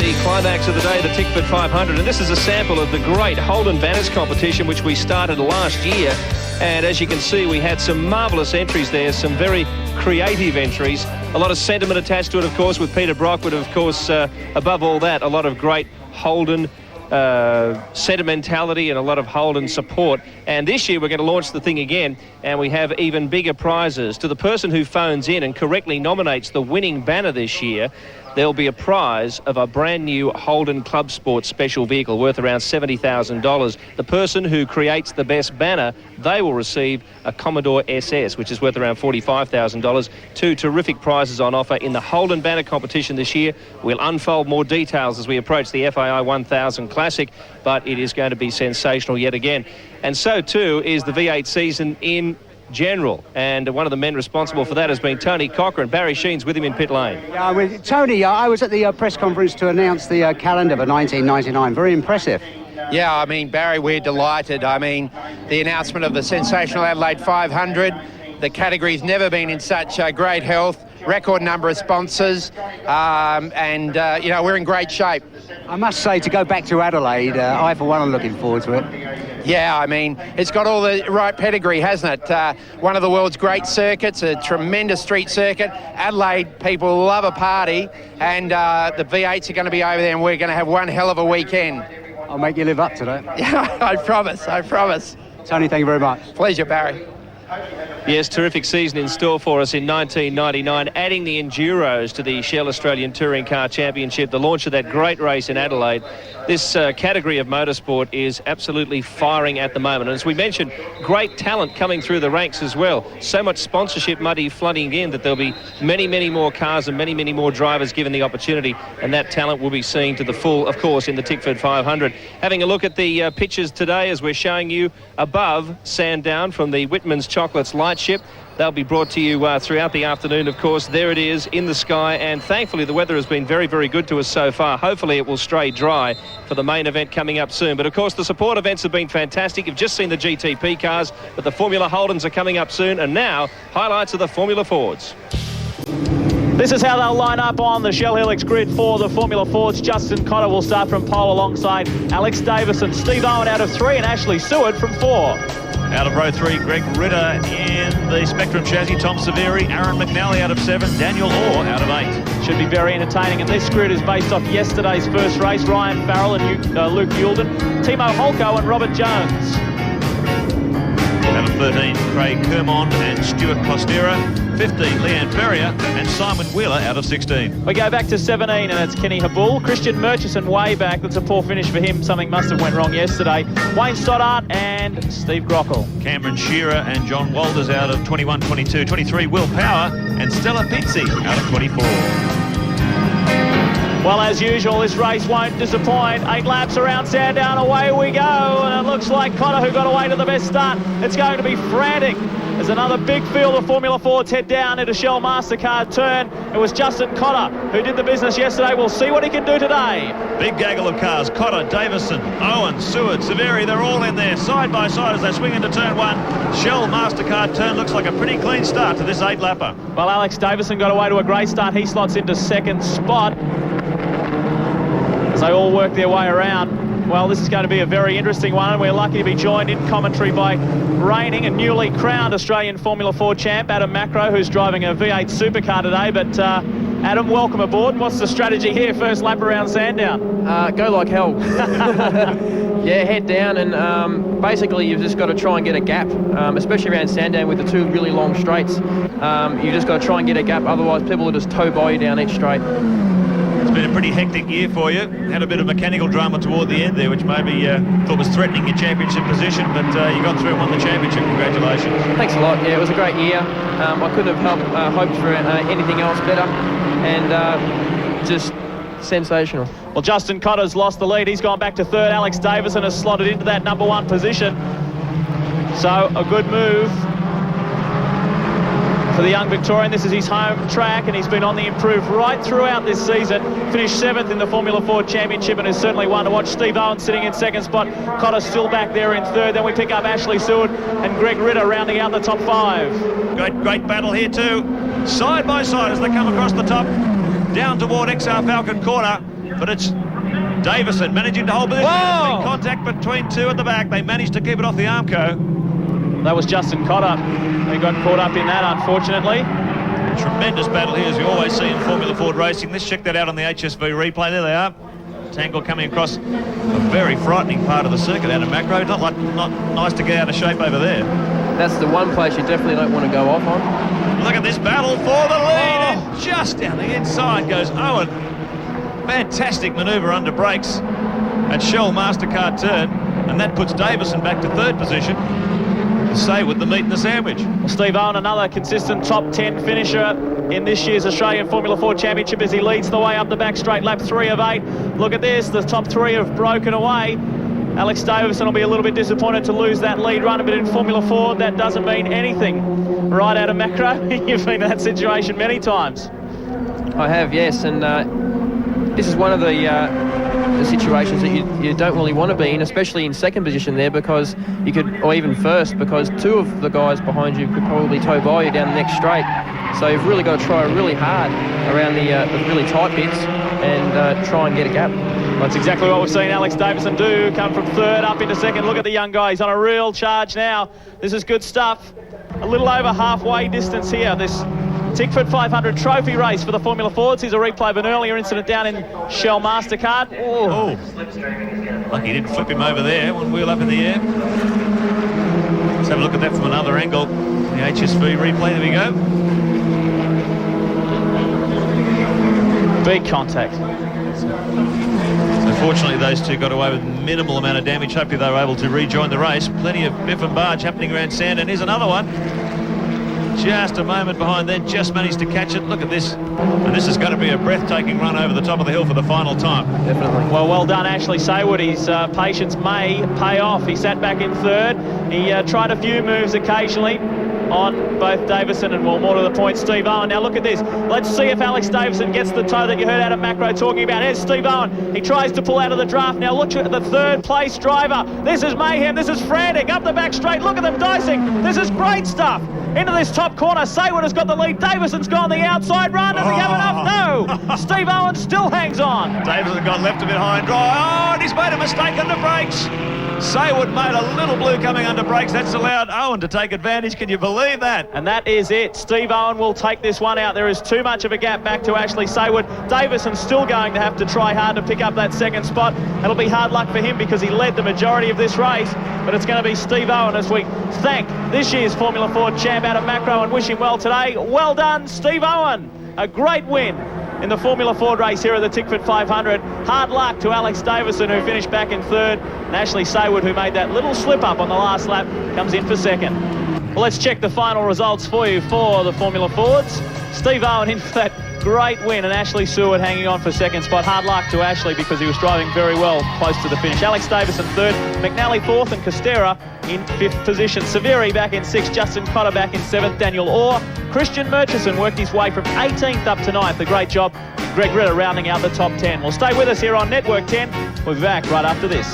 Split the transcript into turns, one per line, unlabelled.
the climax of the day, the Tickford 500, and this is a sample of the great Holden Banners competition which we started last year. And as you can see, we had some marvellous entries there, some very creative entries. A lot of sentiment attached to it, of course, with Peter Brock, but of course, above all that, a lot of great Holden sentimentality and a lot of Holden support. And this year we're going to launch the thing again, and we have even bigger prizes. To the person who phones in and correctly nominates the winning banner this year, there'll be a prize of a brand new Holden Club Sports special vehicle worth around $70,000. The person who creates the best banner, they will receive a Commodore SS, which is worth around $45,000. Two terrific prizes on offer in the Holden Banner competition this year. We'll unfold more details as we approach the FAI 1000 Classic, but it is going to be sensational yet again. And so too is the V8 season in general, and one of the men responsible for that has been Tony Cochrane. Barry Sheen's with him in pit lane.
Yeah, Tony, I was at the press conference to announce the calendar for 1999. Very impressive.
Yeah, I mean, Barry, we're delighted. I mean, the announcement of the sensational Adelaide 500, the category's never been in such great health, record number of sponsors, and you know, we're in great shape.
I must say, to go back to Adelaide, I, for one, am looking forward to it.
Yeah, I mean, it's got all the right pedigree, hasn't it? One of the world's great circuits, a tremendous street circuit. Adelaide people love a party, and the V8s are going to be over there, and we're going to have one hell of a weekend.
I'll make you live up to that.
Yeah, I promise.
Tony, thank you very much.
Pleasure, Barry.
Yes, terrific season in store for us in 1999, adding the Enduros to the Shell Australian Touring Car Championship, the launch of that great race in Adelaide. This category of motorsport is absolutely firing at the moment. And as we mentioned, great talent coming through the ranks as well. So much sponsorship money flooding in that there'll be many, many more cars and many, many more drivers given the opportunity. And that talent will be seen to the full, of course, in the Tickford 500. Having a look at the pictures today as we're showing you above Sandown from the Whitman's Chocolates lightship. They'll be brought to you throughout the afternoon, of course. There it is in the sky, and thankfully the weather has been very, very good to us so far. Hopefully it will stay dry for the main event coming up soon. But of course the support events have been fantastic. You've just seen the GTP cars, but the Formula Holdens are coming up soon, and now highlights of the Formula Fords.
This is how they'll line up on the Shell Helix grid for the Formula Fords. Justin Cotter will start from pole alongside Alex Davison, Steve Owen out of 3, and Ashley Seward from 4.
Out of row 3, Greg Ritter in the Spectrum chassis, Tom Severi, Aaron McNally out of 7, Daniel Orr out of 8.
Should be very entertaining, and this grid is based off yesterday's first race. Ryan Farrell and Luke Youlden, Timo Holko and Robert Jones.
Out of 13, Craig Kermond and Stuart Costera. 15, Leanne Ferrier and Simon Wheeler out of 16.
We go back to 17, and it's Kenny Habul. Christian Murchison way back. That's a poor finish for him. Something must have went wrong yesterday. Wayne Stoddart and Steve Grockel.
Cameron Shearer and John Walters out of 21, 22, 23, Will Power and Stella Pizzi out of 24.
Well, as usual, this race won't disappoint. 8 laps around Sandown, away we go. And it looks like Cotter, who got away to the best start. It's going to be frantic. There's another big field of Formula Fords head down into Shell MasterCard turn. It was Justin Cotter who did the business yesterday. We'll see what he can do today.
Big gaggle of cars. Cotter, Davison, Owen, Seward, Severi, they're all in there side by side as they swing into turn 1. Shell MasterCard turn looks like a pretty clean start to this 8-lapper.
Well, Alex Davison got away to a great start. He slots into second spot as they all work their way around. Well, this is going to be a very interesting one, and we're lucky to be joined in commentary by reigning and newly crowned Australian Formula 4 champ, Adam Macro, who's driving a V8 supercar today. But Adam, welcome aboard. What's the strategy here, first lap around Sandown?
Go like hell. Yeah, head down, and basically you've just got to try and get a gap, especially around Sandown with the 2 really long straights. You've just got to try and get a gap, otherwise people will just tow by you down each straight.
It's been a pretty hectic year for you. Had a bit of mechanical drama toward the end there, which maybe thought was threatening your championship position, but you got through and won the championship. Congratulations.
Thanks a lot. Yeah, it was a great year. I couldn't have hoped for anything else better, and just sensational.
Well, Justin Cotter's lost the lead. He's gone back to 3rd. Alex Davison has slotted into that number 1 position. So a good move for the young Victorian. This is his home track, and he's been on the improve right throughout this season. Finished 7th in the Formula Ford Championship, and is certainly one to watch. Steve Owen sitting in 2nd spot. Cotter still back there in 3rd. Then we pick up Ashley Seward and Greg Ritter rounding out the top 5.
Great battle here too. Side by side as they come across the top, down toward XR Falcon Corner. but it's Davison managing to hold position.
Whoa!
Contact between two at the back. They managed to keep it off the Armco.
That was Justin Cotter who got caught up in that, unfortunately.
Tremendous battle here, as we always see in Formula Ford racing. Let's check that out on the HSV replay. There they are. Tangle coming across a very frightening part of the circuit out of Macro. Not nice to get out of shape over there.
That's the one place you definitely don't want to go off on.
Look at this battle for the lead, and just down the inside goes Owen. Fantastic manoeuvre under brakes at Shell Mastercard turn, and that puts Davison back to third position. Say with the meat and the sandwich.
Well, Steve Owen, another consistent top 10 finisher in this year's Australian Formula 4 Championship as he leads the way up the back straight, lap 3 of 8. Look at this, the top 3 have broken away. Alex Davison will be a little bit disappointed to lose that lead run, but in Formula 4 that doesn't mean anything. Right out of Macro, you've been in that situation many times.
I have, yes, and this is one of the situations that you don't really want to be in, especially in second position there, because you could, or even first, because two of the guys behind you could probably tow by you down the next straight. So you've really got to try really hard around the really tight bits and try and get a gap.
That's exactly what we've seen Alex Davison do, come from third up into second. Look at the young guy, he's on a real charge now. This is good stuff. A little over halfway distance here, this Tickford 500 trophy race for the Formula Fords. Here's a replay of an earlier incident down in Shell Mastercard.
Oh, lucky he didn't flip him over there, one wheel up in the air. Let's have a look at that from another angle. The HSV replay, there we go.
Big contact.
So fortunately those two got away with minimal amount of damage. Hopefully they were able to rejoin the race. Plenty of biff and barge happening around Sandown. Here's another one. Just a moment behind then, just managed to catch it. Look at this. And this is going to be a breathtaking run over the top of the hill for the final time.
Definitely.
Well done, Ashley Saywood. His patience may pay off. He sat back in third. He tried a few moves occasionally on both Davison and, well, more to the point, Steve Owen. Now look at this. Let's see if Alex Davison gets the tow that you heard out of Macro talking about. Here's Steve Owen. He tries to pull out of the draft. Now look at the third place driver. This is mayhem. This is frantic. Up the back straight. Look at them dicing. This is great stuff. Into this top corner. Saywood has got the lead. Davison's gone the outside run. Does he have enough? No. Steve Owen still hangs on.
Davison got left a bit high and dry. Oh, and he's made a mistake under brakes. Saywood made a little blue coming under brakes. That's allowed Owen to take advantage. Can you believe that?
And that is it. Steve Owen will take this one out. There is too much of a gap back to Ashley Saywood. Davison's still going to have to try hard to pick up that second spot. It'll be hard luck for him because he led the majority of this race, but it's going to be Steve Owen as we thank this year's Formula Ford champ out of Macro and wish him well today. Well done, Steve Owen. A great win in the Formula Ford race here at the Tickford 500. Hard luck to Alex Davison, who finished back in third, and Ashley Saywood, who made that little slip up on the last lap, comes in for second. Well, let's check the final results for you for the Formula Fords. Steve Owen in for that great win, and Ashley Seward hanging on for second spot. Hard luck to Ashley because he was driving very well close to the finish. Alex Davison third, McNally fourth, and Costera in fifth position. Severi back in sixth, Justin Cotter back in seventh, Daniel Orr. Christian Murchison worked his way from 18th up to 9th. A great job. Greg Ritter rounding out the top 10. Well, stay with us here on Network 10. We'll be back right after this.